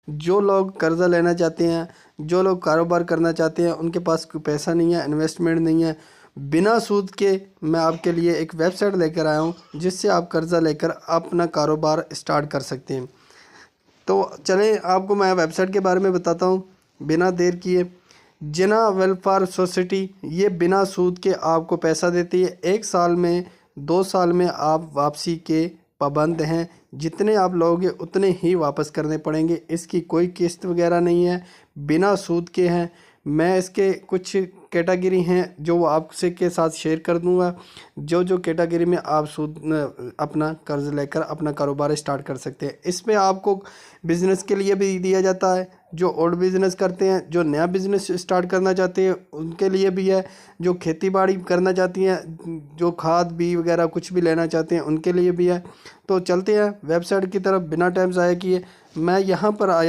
जो लोग कर्ज़ा लेना चाहते हैं, जो लोग कारोबार करना चाहते हैं, उनके पास कोई पैसा नहीं है, इन्वेस्टमेंट नहीं है, बिना सूद के मैं आपके लिए एक वेबसाइट लेकर आया हूँ जिससे आप कर्ज़ा लेकर अपना कारोबार स्टार्ट कर सकते हैं। तो चलें आपको मैं वेबसाइट के बारे में बताता हूँ बिना देर किए। जिना वेलफेयर सोसाइटी ये बिना सूद के आपको पैसा देती है। 1 साल में 2 साल में आप वापसी के पाबंद हैं। जितने आप लोगे उतने ही वापस करने पड़ेंगे। इसकी कोई किस्त वगैरह नहीं है, बिना सूद के हैं। मैं इसके कुछ कैटेगरी हैं जो आपसे के साथ शेयर कर दूंगा, जो जो कैटेगरी में आप अपना कर्ज लेकर अपना कारोबार स्टार्ट कर सकते हैं। इसमें आपको बिज़नेस के लिए भी दिया जाता है, जो ओल्ड बिज़नेस करते हैं, जो नया बिज़नेस स्टार्ट करना चाहते हैं उनके लिए भी है, जो खेती बाड़ी करना चाहती हैं, जो खाद बीज वगैरह कुछ भी लेना चाहते हैं उनके लिए भी है। तो चलते हैं वेबसाइट की तरफ बिना टाइम ज़ाया किए। मैं यहाँ पर आया